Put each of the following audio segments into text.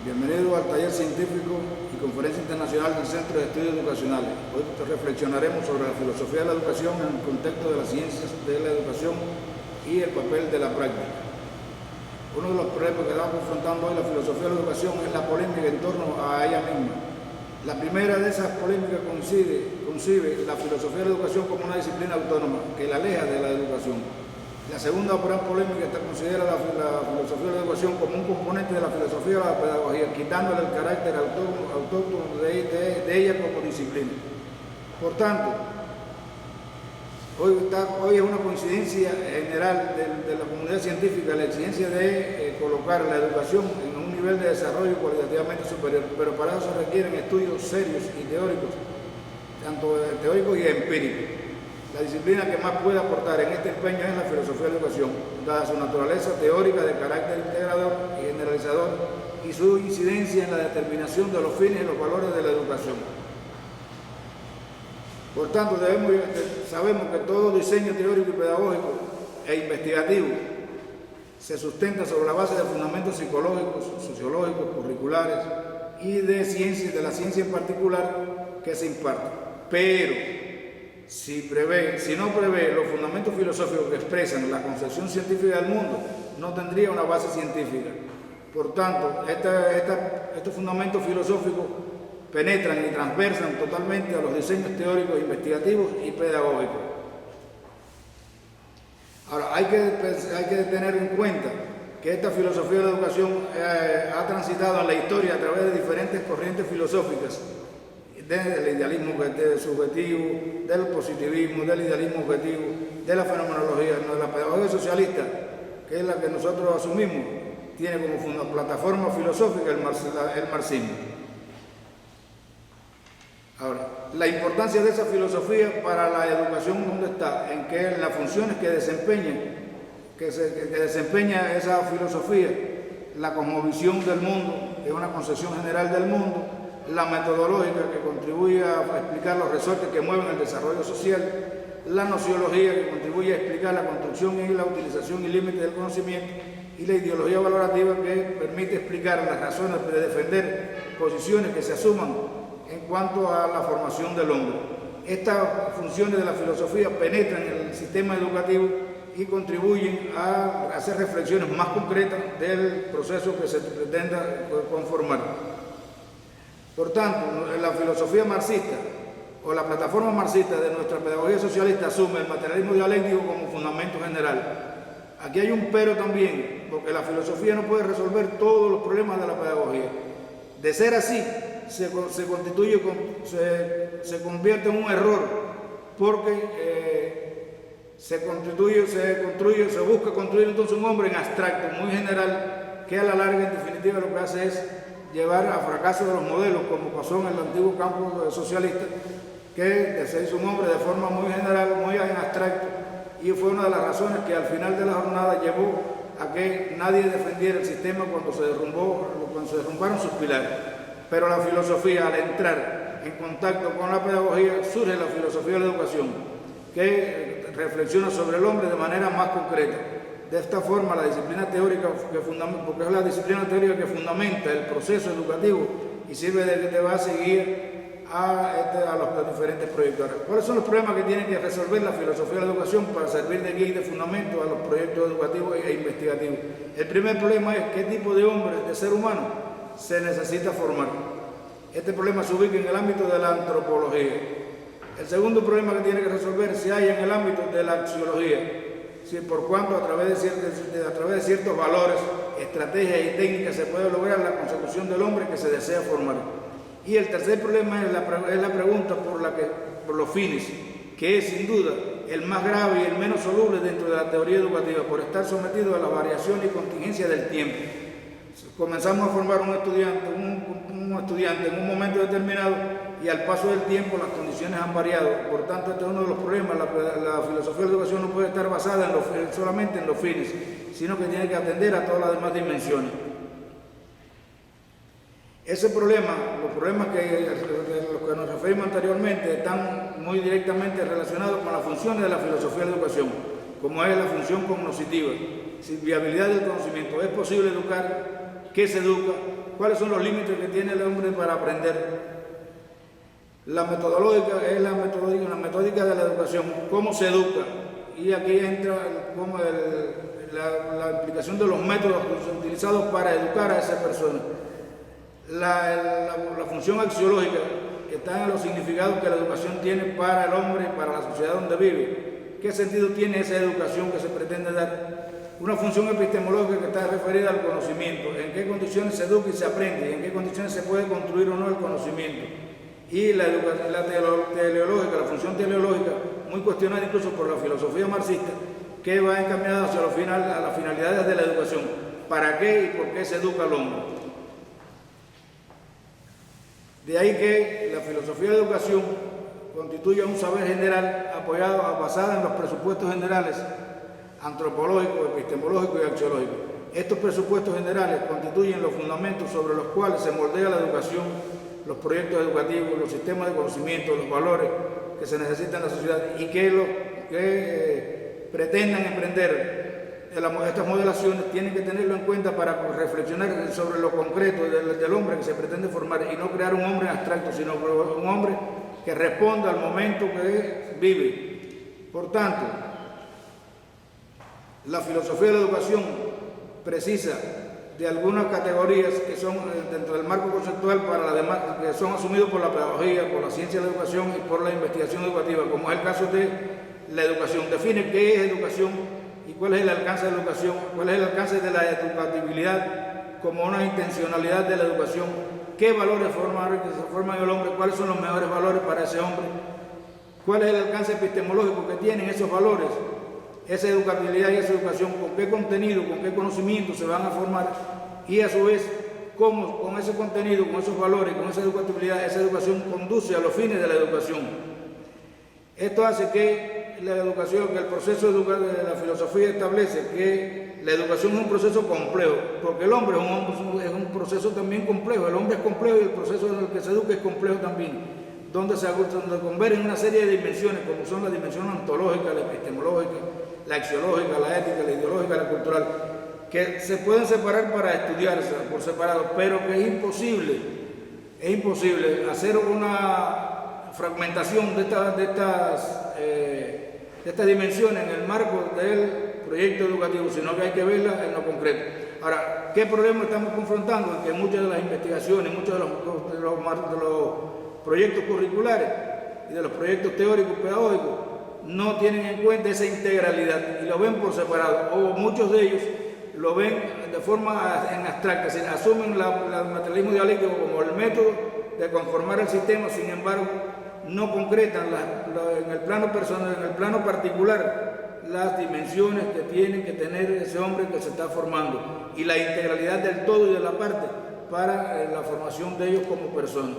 Bienvenido al taller científico y conferencia internacional del Centro de Estudios Educacionales. Hoy reflexionaremos sobre la filosofía de la educación en el contexto de las ciencias de la educación y el papel de la práctica. Uno de los problemas que estamos confrontando hoy la filosofía de la educación es la polémica en torno a ella misma. La primera de esas polémicas concibe la filosofía de la educación como una disciplina autónoma que la aleja de la educación. La segunda gran polémica considera la filosofía de la educación como un componente de la filosofía de la pedagogía, quitándole el carácter autóctono de ella como disciplina. Por tanto, hoy es una coincidencia general de la comunidad científica la exigencia de colocar la educación en un nivel de desarrollo cualitativamente superior, pero para eso se requieren estudios serios y teóricos, tanto teóricos y empíricos. La disciplina que más puede aportar en este empeño es la filosofía de la educación, dada su naturaleza teórica de carácter integrador y generalizador y su incidencia en la determinación de los fines y los valores de la educación. Por tanto, sabemos que todo diseño teórico y pedagógico e investigativo se sustenta sobre la base de fundamentos psicológicos, sociológicos, curriculares y de la ciencia en particular que se imparte. Pero si no prevé los fundamentos filosóficos que expresan la concepción científica del mundo, no tendría una base científica. Por tanto, estos fundamentos filosóficos penetran y transversan totalmente a los diseños teóricos, investigativos y pedagógicos. Ahora, hay que tener en cuenta que esta filosofía de la educación ha transitado en la historia a través de diferentes corrientes filosóficas, del idealismo subjetivo, del positivismo, del idealismo objetivo, de la fenomenología, de la pedagogía socialista, que es la que nosotros asumimos, tiene como plataforma filosófica el marxismo. Ahora, la importancia de esa filosofía para la educación, ¿dónde está? En que las funciones que desempeña esa filosofía, la cosmovisión del mundo, que es una concepción general del mundo, la metodológica que contribuye a explicar los resortes que mueven el desarrollo social, la nociología que contribuye a explicar la construcción y la utilización y límites del conocimiento, y la ideología valorativa que permite explicar las razones de defender posiciones que se asuman en cuanto a la formación del hombre. Estas funciones de la filosofía penetran en el sistema educativo y contribuyen a hacer reflexiones más concretas del proceso que se pretenda conformar. Por tanto, la filosofía marxista o la plataforma marxista de nuestra pedagogía socialista asume el materialismo dialéctico como fundamento general. Aquí hay un pero también, porque la filosofía no puede resolver todos los problemas de la pedagogía. De ser así, se convierte en un error, porque se busca construir entonces un hombre en abstracto, muy general, que a la larga, en definitiva, lo que hace es llevar a fracaso de los modelos, como pasó en el antiguo campo socialista, que se hizo un hombre de forma muy general, muy en abstracto, y fue una de las razones que al final de la jornada llevó a que nadie defendiera el sistema cuando se derrumbaron sus pilares. Pero la filosofía, al entrar en contacto con la pedagogía, surge la filosofía de la educación, que reflexiona sobre el hombre de manera más concreta. De esta forma, la disciplina teórica, porque es la disciplina teórica que fundamenta el proceso educativo y sirve de base y guía a los diferentes proyectos. ¿Cuáles son los problemas que tiene que resolver la filosofía de la educación para servir de guía y de fundamento a los proyectos educativos e investigativos? El primer problema es qué tipo de hombre, de ser humano, se necesita formar. Este problema se ubica en el ámbito de la antropología. El segundo problema que tiene que resolver se halla en el ámbito de la axiología. Por cuanto a través de ciertos valores, estrategias y técnicas se puede lograr la consecución del hombre que se desea formar. Y el tercer problema es la pregunta por los fines, que es sin duda el más grave y el menos soluble dentro de la teoría educativa, por estar sometido a la variación y contingencia del tiempo. Comenzamos a formar un estudiante en un momento determinado y al paso del tiempo las condiciones han variado. Por tanto, este es uno de los problemas. La filosofía de la educación no puede estar basada solamente en los fines, sino que tiene que atender a todas las demás dimensiones. Ese problema, los problemas de los que nos referimos anteriormente, están muy directamente relacionados con las funciones de la filosofía de la educación, como es la función cognoscitiva, viabilidad del conocimiento. ¿Es posible educar? ¿Qué se educa? cuáles son los límites que tiene el hombre para aprender. La metodológica es la metódica de la educación, cómo se educa. Y aquí entra como la aplicación de los métodos utilizados para educar a esa persona. La función axiológica está en los significados que la educación tiene para el hombre y para la sociedad donde vive. ¿Qué sentido tiene esa educación que se pretende dar? Una función epistemológica que está referida al conocimiento, en qué condiciones se educa y se aprende, en qué condiciones se puede construir o no el conocimiento. Y la teleológica, la función teleológica, muy cuestionada incluso por la filosofía marxista, que va encaminada hacia las finalidades de la educación. ¿Para qué y por qué se educa al hombre? De ahí que la filosofía de educación constituye un saber general basado en los presupuestos generales antropológicos, epistemológicos y axiológicos. Estos presupuestos generales constituyen los fundamentos sobre los cuales se moldea la educación, los proyectos educativos, los sistemas de conocimiento, los valores que se necesitan en la sociedad y que pretendan emprender estas modelaciones tienen que tenerlo en cuenta para reflexionar sobre lo concreto del hombre que se pretende formar y no crear un hombre abstracto, sino un hombre que responda al momento que vive. Por tanto, la filosofía de la educación precisa de algunas categorías que son dentro del marco conceptual para las demás, que son asumidos por la pedagogía, por la ciencia de la educación y por la investigación educativa, como es el caso de la educación. Define qué es educación y cuál es el alcance de la educación, cuál es el alcance de la educatibilidad como una intencionalidad de la educación, qué valores se forman en el hombre, cuáles son los mejores valores para ese hombre, cuál es el alcance epistemológico que tienen esos valores, esa educatibilidad y esa educación, con qué contenido, con qué conocimiento se van a formar y a su vez cómo con ese contenido, con esos valores, con esa educatibilidad, esa educación conduce a los fines de la educación. Esto hace que la educación, que el proceso educativo de la filosofía establece que la educación es un proceso complejo, porque el hombre es un proceso también complejo, el hombre es complejo y el proceso en el que se educa es complejo también, donde convergen una serie de dimensiones, como son la dimensión ontológica, la epistemológica, la axiológica, la ética, la ideológica, la cultural, que se pueden separar para estudiarse por separado, pero que es imposible hacer una fragmentación de estas dimensiones en el marco del proyecto educativo, sino que hay que verlas en lo concreto. Ahora, ¿qué problema estamos confrontando? En que muchas de las investigaciones, muchos de los proyectos curriculares y de los proyectos teóricos pedagógicos no tienen en cuenta esa integralidad y lo ven por separado, o muchos de ellos lo ven de forma abstracta, es decir, asumen el materialismo dialéctico como el método de conformar el sistema, sin embargo, no concretan en el plano personal, en el plano particular, las dimensiones que tiene que tener ese hombre que se está formando y la integralidad del todo y de la parte para la formación de ellos como personas.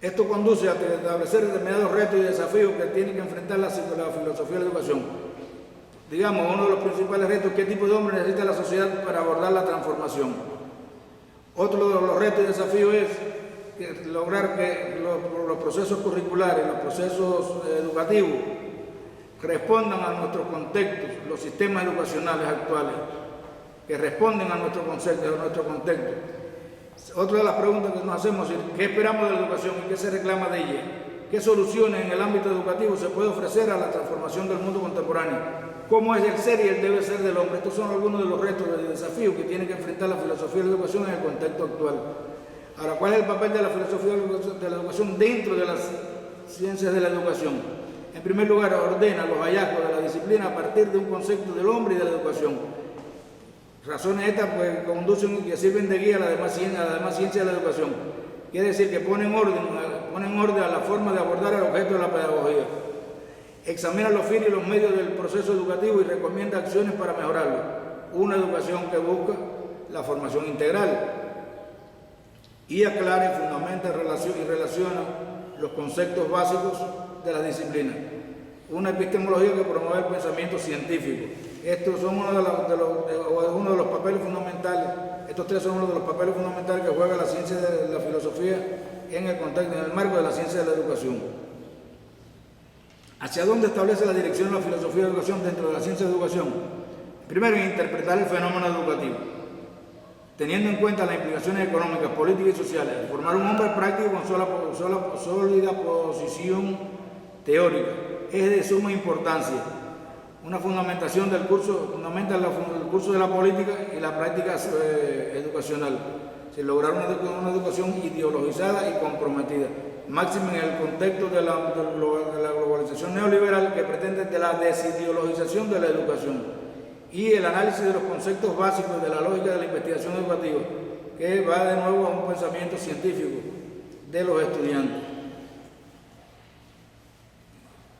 Esto conduce a establecer determinados retos y desafíos que tiene que enfrentar la filosofía de la educación. Digamos, uno de los principales retos es qué tipo de hombre necesita la sociedad para abordar la transformación. Otro de los retos y desafíos es lograr que los procesos curriculares, los procesos educativos respondan a nuestros contextos, los sistemas educacionales actuales, que responden a nuestro concepto, a nuestro contexto. Otra de las preguntas que nos hacemos es ¿qué esperamos de la educación y qué se reclama de ella? ¿Qué soluciones en el ámbito educativo se puede ofrecer a la transformación del mundo contemporáneo? ¿Cómo es el ser y el debe ser del hombre? Estos son algunos de los retos y desafíos que tiene que enfrentar la filosofía de la educación en el contexto actual. Ahora, ¿cuál es el papel de la filosofía de la educación dentro de las ciencias de la educación? En primer lugar, ordena los hallazgos de la disciplina a partir de un concepto del hombre y de la educación. Razones estas pues conducen y que sirven de guía a la demás ciencia de la educación. Quiere decir que ponen orden a la forma de abordar el objeto de la pedagogía. Examina los fines y los medios del proceso educativo y recomienda acciones para mejorarlo. Una educación que busca la formación integral y aclara y fundamenta y relaciona los conceptos básicos de la disciplina. Una epistemología que promueve el pensamiento científico. Estos son uno de los papeles fundamentales, estos tres son uno de los papeles fundamentales que juega la ciencia de la filosofía en el marco de la ciencia de la educación. ¿Hacia dónde establece la dirección de la filosofía de la educación dentro de la ciencia de la educación? Primero, interpretar el fenómeno educativo. teniendo en cuenta las implicaciones económicas, políticas y sociales, formar un hombre práctico con sólida posición teórica es de suma importancia. Una fundamentación del curso, fundamenta el curso de la política y la práctica educacional, sin lograr una educación ideologizada y comprometida, máximo en el contexto de la globalización neoliberal que pretende de la desideologización de la educación y el análisis de los conceptos básicos de la lógica de la investigación educativa, que va de nuevo a un pensamiento científico de los estudiantes.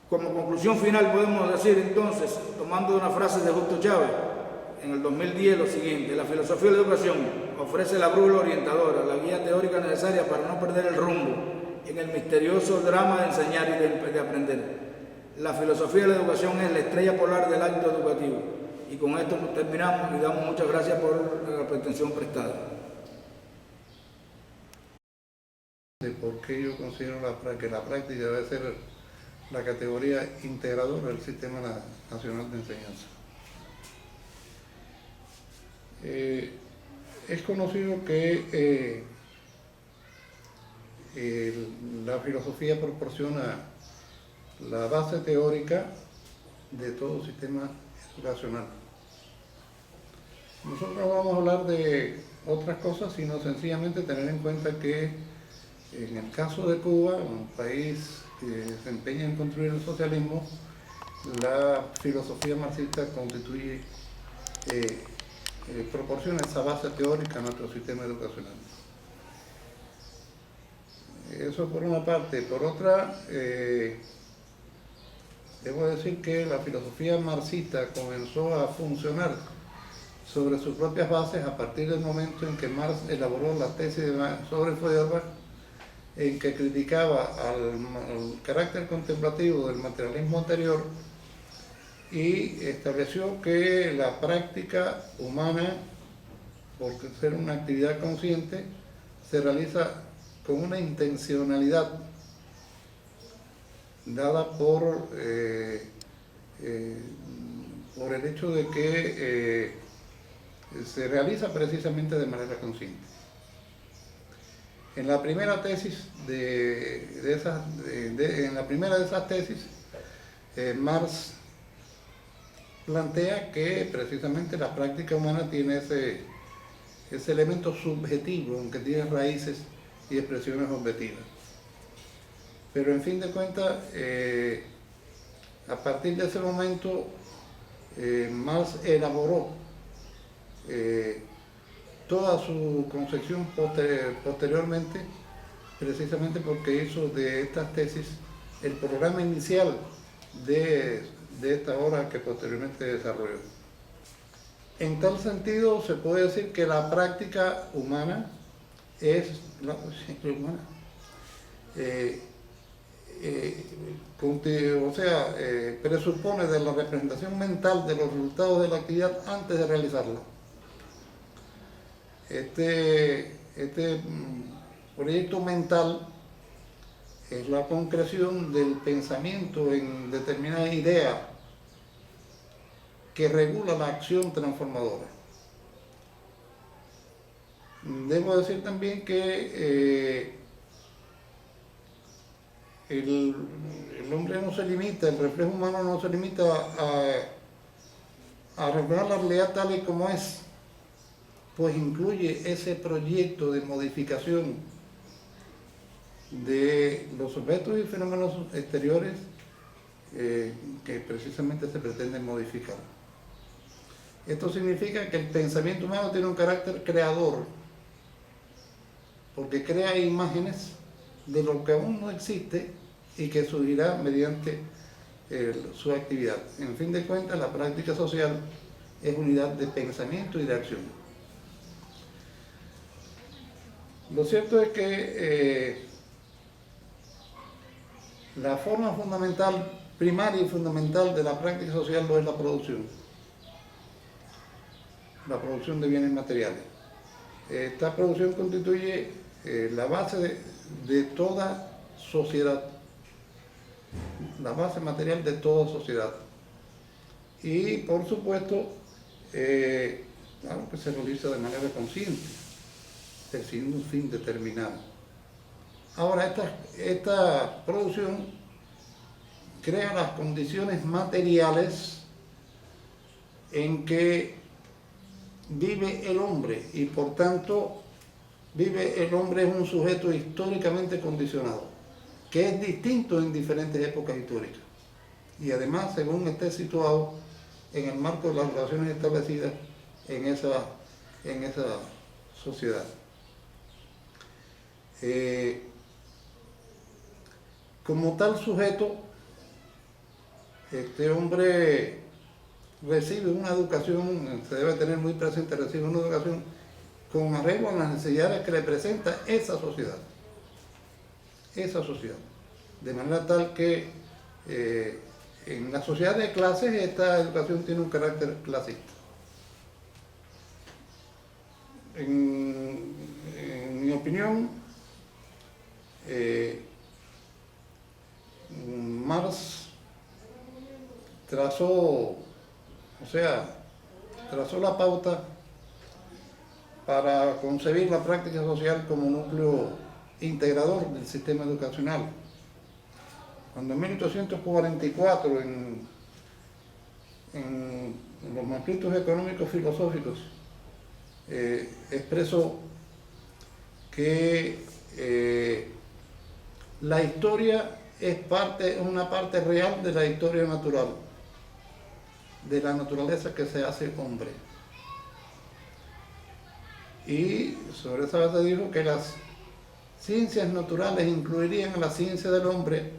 Como conclusión final podemos decir entonces, tomando una frase de Justo Chávez, en el 2010 lo siguiente: la filosofía de la educación ofrece la brújula orientadora, la guía teórica necesaria para no perder el rumbo en el misterioso drama de enseñar y de aprender. La filosofía de la educación es la estrella polar del acto educativo. Y con esto terminamos y damos muchas gracias por la atención prestada. ¿Por qué yo considero que la práctica debe ser la categoría integradora del Sistema Nacional de Enseñanza? Es conocido que la filosofía proporciona la base teórica de todo sistema educacional. Nosotros no vamos a hablar de otras cosas, sino sencillamente tener en cuenta que en el caso de Cuba, un país que se empeña en construir el socialismo, la filosofía marxista proporciona esa base teórica a nuestro sistema educacional. Eso por una parte. Por otra, debo decir que la filosofía marxista comenzó a funcionar sobre sus propias bases a partir del momento en que Marx elaboró la tesis sobre Feuerbach, en que criticaba al carácter contemplativo del materialismo anterior y estableció que la práctica humana, por ser una actividad consciente, se realiza con una intencionalidad dada por el hecho de que se realiza precisamente de manera consciente. En la primera tesis en la primera de esas tesis, Marx plantea que precisamente la práctica humana tiene ese elemento subjetivo, aunque tiene raíces y expresiones objetivas. Pero en fin de cuentas, a partir de ese momento, Marx elaboró toda su concepción posteriormente, precisamente porque hizo de estas tesis el programa inicial de esta obra que posteriormente desarrolló. En tal sentido, se puede decir que la práctica humana presupone de la representación mental de los resultados de la actividad antes de realizarla. Este proyecto mental es la concreción del pensamiento en determinada idea que regula la acción transformadora. Debo decir también que el hombre no se limita, el reflejo humano no se limita a reflejar la realidad tal y como es, pues incluye ese proyecto de modificación de los objetos y fenómenos exteriores que precisamente se pretenden modificar. Esto significa que el pensamiento humano tiene un carácter creador, porque crea imágenes de lo que aún no existe y que surgirá mediante su actividad. En fin de cuentas, la práctica social es unidad de pensamiento y de acción. Lo cierto es que la forma fundamental, primaria y fundamental de la práctica social lo es la producción de bienes materiales. Esta producción constituye la base de toda sociedad, la base material de toda sociedad. Y por supuesto, Claro que se realiza de manera consciente, persiguiendo un fin determinado. Ahora, esta producción crea las condiciones materiales en que vive el hombre y por tanto el hombre es un sujeto históricamente condicionado, que es distinto en diferentes épocas históricas y además según esté situado en el marco de las relaciones establecidas en esa sociedad. Como tal sujeto, este hombre recibe una educación, se debe tener muy presente, recibe una educación con arreglo a las necesidades que le presenta esa sociedad. De manera tal que en la sociedad de clases esta educación tiene un carácter clasista. En mi opinión, Marx trazó la pauta para concebir la práctica social como núcleo integrador del sistema educacional. Cuando en 1844, en los manuscritos económicos filosóficos, expresó que la historia es una parte real de la historia natural, de la naturaleza que se hace hombre. Y sobre esa base dijo que las ciencias naturales incluirían a la ciencia del hombre,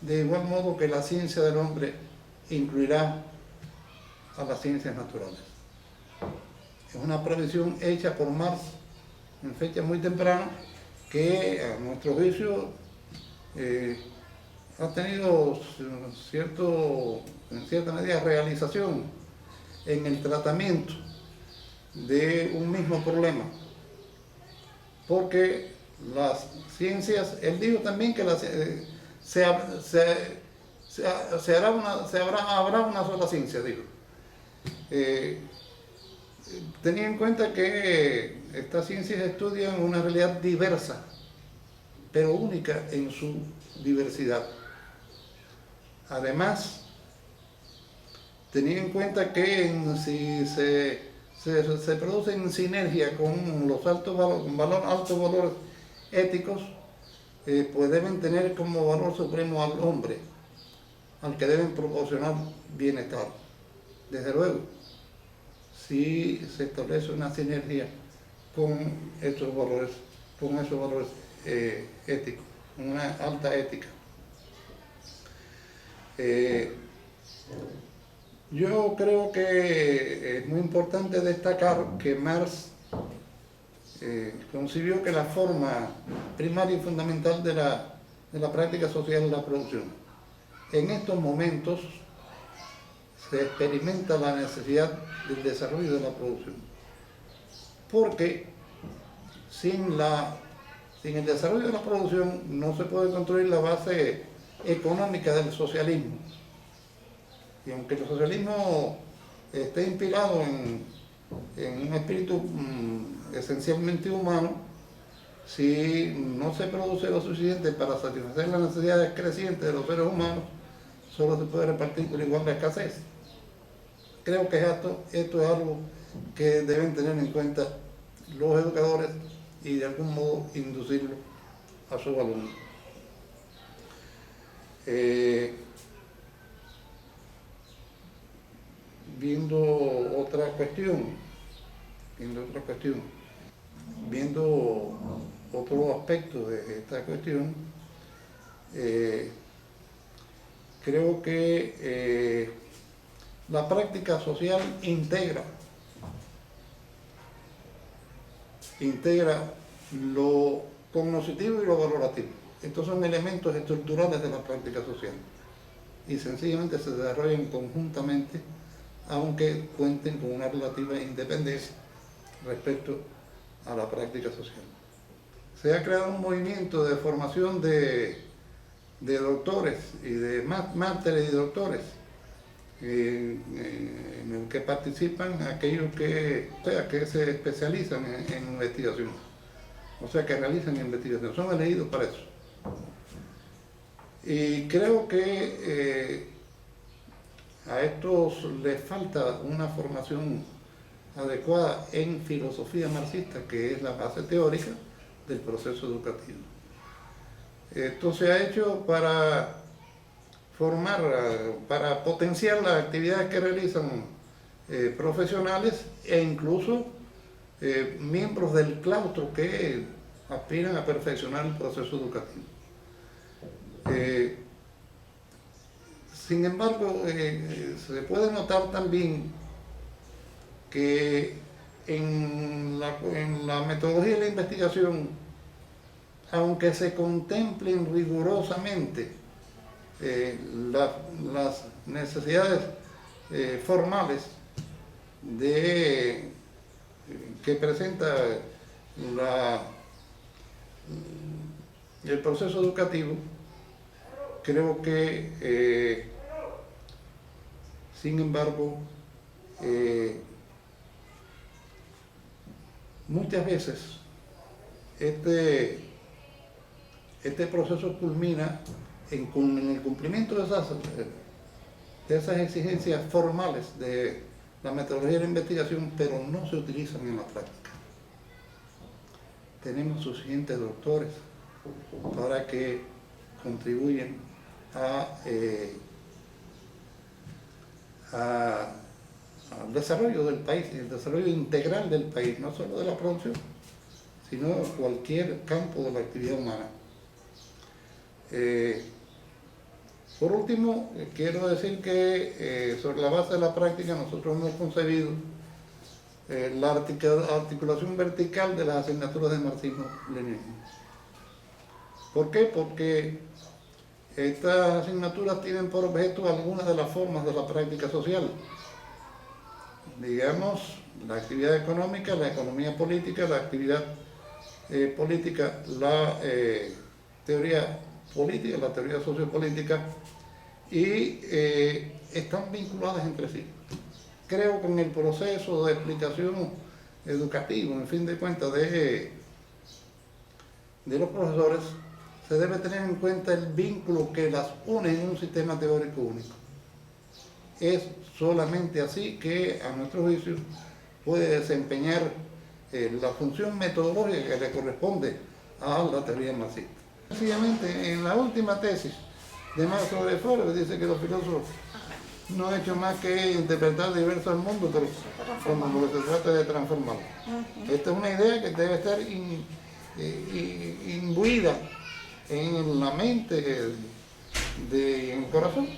de igual modo que la ciencia del hombre incluirá a las ciencias naturales. Es una previsión hecha por Marx en fecha muy temprana que a nuestro juicio ha tenido en cierta medida realización en el tratamiento de un mismo problema, porque las ciencias, él dijo también que habrá una sola ciencia, dijo. Tenía en cuenta que estas ciencias estudian una realidad diversa, pero única en su diversidad. Además, tenía en cuenta que si se produce en sinergia con los altos valores éticos, pues deben tener como valor supremo al hombre, al que deben proporcionar bienestar. Desde luego, si se establece una sinergia con esos valores éticos, una alta ética. Yo creo que es muy importante destacar que Marx concibió que la forma primaria y fundamental de la práctica social es la producción. En estos momentos se experimenta la necesidad del desarrollo de la producción, porque sin el desarrollo de la producción no se puede construir la base económica del socialismo. Y aunque el socialismo esté inspirado en un espíritu esencialmente humano, si no se produce lo suficiente para satisfacer las necesidades crecientes de los seres humanos, solo se puede repartir por igual la escasez. Creo que esto es algo que deben tener en cuenta los educadores y de algún modo inducirlo a sus alumnos. Viendo otra cuestión, viendo otro aspecto de esta cuestión, creo que la práctica social integra lo cognoscitivo y lo valorativo. Estos son elementos estructurales de la práctica social y sencillamente se desarrollan conjuntamente, aunque cuenten con una relativa independencia respecto a la práctica social. Se ha creado un movimiento de formación de doctores y de másteres y doctores en el que participan aquellos que se especializan en investigación, o sea, que realizan investigación, son elegidos para eso. Y creo que a estos les falta una formación adecuada en filosofía marxista, que es la base teórica del proceso educativo. Esto se ha hecho para formar, para potenciar las actividades que realizan profesionales e incluso miembros del claustro que aspiran a perfeccionar el proceso educativo. Sin embargo, se puede notar también que en la metodología de la investigación, aunque se contemplen rigurosamente las necesidades formales que presenta el proceso educativo, creo que, sin embargo, muchas veces este proceso culmina en el cumplimiento de esas exigencias formales de la metodología de la investigación, pero no se utilizan en la práctica. Tenemos suficientes doctores para que contribuyen al desarrollo del país, el desarrollo integral del país, no solo de la producción, sino cualquier campo de la actividad humana. Por último, quiero decir que sobre la base de la práctica nosotros hemos concebido la articulación vertical de las asignaturas de marxismo-leninismo. ¿Por qué? Porque estas asignaturas tienen por objeto algunas de las formas de la práctica social. Digamos, la actividad económica, la economía política, la actividad política, la teoría política, la teoría sociopolítica, y están vinculadas entre sí. Creo que en el proceso de explicación educativo, en fin de cuentas, de los profesores, se debe tener en cuenta el vínculo que las une en un sistema teórico único. Es solamente así que, a nuestro juicio, puede desempeñar la función metodológica que le corresponde a la teoría marxista. Sencillamente, en la última tesis de Marx sobre Freud, dice que los filósofos no han hecho más que interpretar diversos al mundo, pero como se trata de transformarlo. Esta es una idea que debe estar imbuida en la mente y en el corazón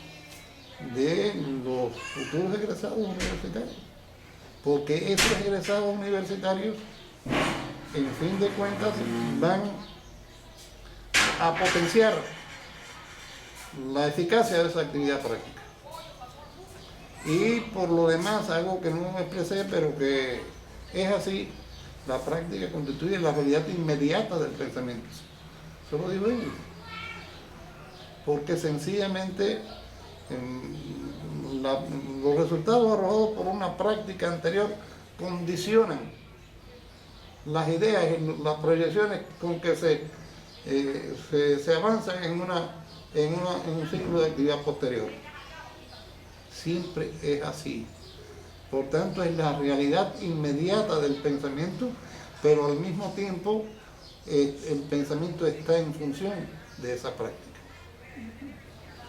de los futuros egresados universitarios, porque esos egresados universitarios, en fin de cuentas, van a potenciar la eficacia de esa actividad práctica. Y por lo demás, algo que no expresé, pero que es así, la práctica constituye la realidad inmediata del pensamiento. Eso lo digo yo. Porque sencillamente los resultados arrojados por una práctica anterior condicionan las ideas y las proyecciones con que se avanza en un ciclo de actividad posterior. Siempre es así. Por tanto, es la realidad inmediata del pensamiento, pero al mismo tiempo el pensamiento está en función de esa práctica.